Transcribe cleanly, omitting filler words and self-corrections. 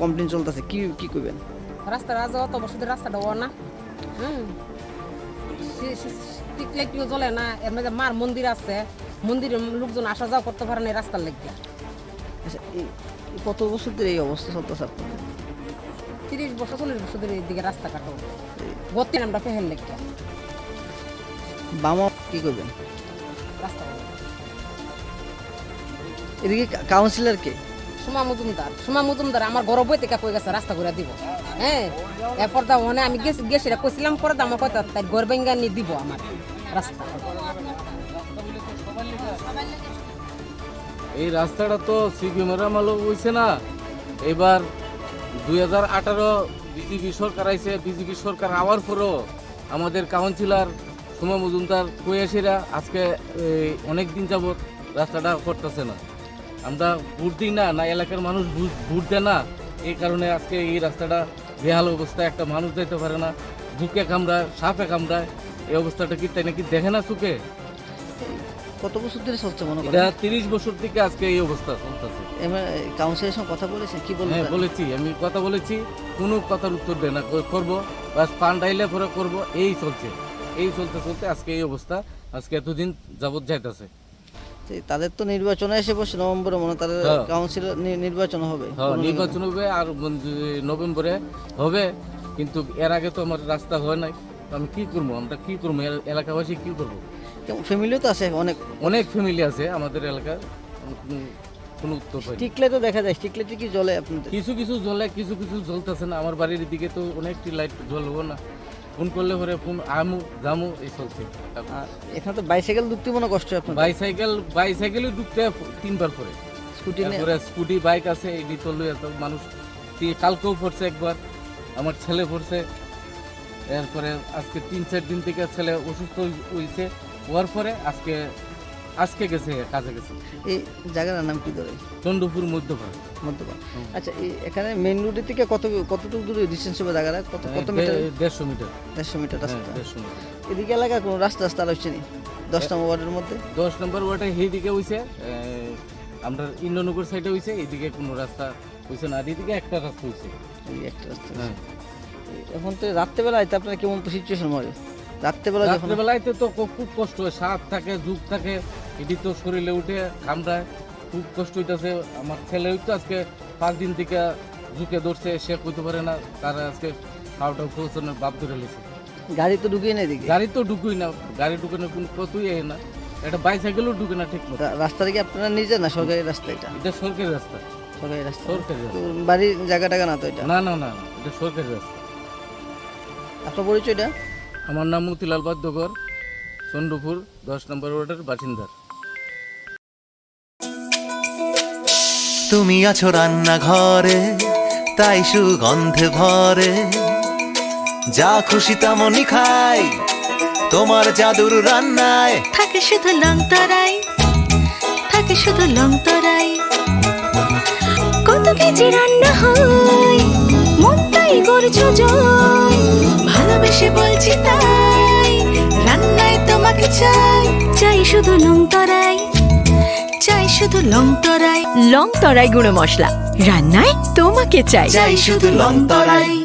Complain চলতেছে, কি কি করবেন? রাস্তাটা অত বছর রাস্তাটা ও না স্ট্রিট লাইটও জ্বলে না, এর মধ্যে মার মন্দির আছে, মন্দিরে লোকজন আসা যাওয়া করতে পারে না এই রাস্তার লেগে। আচ্ছা, এই কত বছর ধরে এই অবস্থা চলতেছে আপনাদের? 30 বছর 40 বছর ধরে এইদিকে রাস্তা কাটো গতি আমরা ফেহের লেগে বামা কি করবেন? রাস্তা এদিকে কাউন্সিলর কে? সুমা মজুমদার আমার ঘর বইতে কই গেছে রাস্তা করে দিব। হ্যাঁ, এরপর দা ওখানে আমি গেছি কইছিলাম, পরে আমার কথা তাই ঘর ভেঙ্গা নিয়ে দিব আমার রাস্তা। এই রাস্তাটা তো সিপি মেরামালও হইছে না। এবার 2018 বিজেপি সরকার আইছে, বিজেপি সরকার আওয়ার পরও আমাদের কাউন্সিলর সুমা মজুমদার কুয়াশিরা আজকে অনেক দিন যাবৎ রাস্তাটা করতেছে না। আমরা ভোট দিই না, না এলাকার মানুষ ভোট দেয় না, এই কারণে আজকে এই রাস্তাটা বেহাল অবস্থায়, একটা মানুষ যাইতে পারে না, বুকে কামড়ায়, সাপে কামড়ায়। এই অবস্থাটা কি তাই নাকি দেখে না চোখে? কত বছর ধরে চলছে মনে করেন? এটা 30 বছর থেকে আজকে এই অবস্থা চলতেছে। কাউন্সিলের সঙ্গে কথা বলেছেন, কি বলবেন? হ্যাঁ বলেছি, আমি কথা বলেছি, কোনো কথার উত্তর দেয় না, করবো বাস ফান্ড আইলে পরে করবো, এই চলছে। এই চলতে চলতে আজকে এই অবস্থা, আজকে এতদিন যাবৎ যাইতেছে। তাদের তো নির্বাচন এসে বসে নভেম্বরে, মনে হয় তাদের কাউন্সিল নির্বাচন হবে। হ্যাঁ, নির্বাচন হবে আর নভেম্বরে হবে, কিন্তু এর আগে তো আমার রাস্তা হয় নাই। তো আমি কি করবো, আমরা কি করবো, এলাকাবাসী কি করবো? ফ্যামিলিও তো আছে, অনেক অনেক ফ্যামিলি আছে আমাদের এলাকার, কোনো উত্তর পাই। স্ট্রিট লাইটও দেখা যায়, স্ট্রিট লাইটে কি জ্বলে আপনাদের? কিছু কিছু জ্বলে, কিছু কিছু জ্বলতেছে না। আমার বাড়ির দিকে তো অনেকটি লাইট জ্বলবো না, ফোন করলে পরে ফোন আমু জামু এই চলছে। আর এখানে তো বাইসাইকেল ঢুকতে মনে কষ্ট হয় আপনার? বাইসাইকেলও ঢুকতে 3বার পরে, স্কুটি বাইক আছে, এই চললে এত মানুষ। কালকেও পড়ছে একবার, আমার ছেলে পড়ছে। এরপরে আজকে 3-4 দিন থেকে ছেলে অসুস্থ হয়েছে, হওয়ার পরে আজকে গেছে, কাজে গেছে। এই জায়গার নাম কি ধরে? চন্দ্রপুর মধ্যপাড়া। আচ্ছা, এখানে মেইন রোডের থেকে কতটুকু দূরে ডিস্টেন্স হবে জায়গাটা? কত মিটার? 150 মিটার। 150 মিটার রাস্তা। 150 মিটার। এদিকে এলাকার কোনো রাস্তা হচ্ছে নি? 10 নম্বর ওয়ার্ডের মধ্যে 10 নম্বর ওয়ার্ডে এইদিকে হইছে, আমরা ইন্দ্রনগর সাইডে হইছে, এইদিকে কোনো রাস্তা হইছে না, আর এইদিকে একটা রাস্তা হইছে। এই একটা রাস্তা। হ্যাঁ, এখন তো রাত্রেবেলায় তো আপনার কেমন সিচুয়েশন হয়? রাত্রেবেলায় তো খুব কষ্ট হয়, সাপ থাকে, যুগ থাকে, এটি তো শরীরে উঠে কামড়ায়, খুব কষ্ট হইতেছে। আমার ছেলে তো আজকে 5 দিন থেকে ঝুঁকে ধরছে, সে কইতে পারে না, তারা আজকে খাওয়াটা পৌঁছানোর বাপ ধরে লেছে। গাড়ি তো ঢুকিয়ে নেই এদিকে? গাড়ি তো ঢুকুই না, গাড়ি ঢুকানোর কোনো কতই না, এটা বাইসাইকেলও ঢুকে না ঠিক মতো। রাস্তাটা কি আপনারা নিজে না সরকারি রাস্তা? এটা সরকারি রাস্তা। সরকারি রাস্তা? সরকারি রাস্তা। বাড়ির জায়গা টাকা না তো এটা? না না না, এটা সরকারি রাস্তা। আপনার পরিচয়টা? আমার নাম মতিলাল বাদ্যকর, চন্দ্রপুর 10 নম্বর ওয়ার্ডের বাসিন্দা। তুমি আছো রান্নাঘরে, তাই সুগন্ধে ভরে, যা খুশি তেমনই খাই, তোমার জাদুর রান্নায় থাকে শুধু লং তরাই, থাকে শুধু লং তরাই। কত কেজি রান্না হয়, মনটাই করছো জয়, ভালোবেসে বলছি তাই, রান্নায় তোমাকে চাই, চাই শুধু লং তরাই, চাই শুধু লং তরাই। লং তরাই গুঁড়ো মশলা, রান্নায় তোমাকে চাই, চাই শুধু লং তরাই।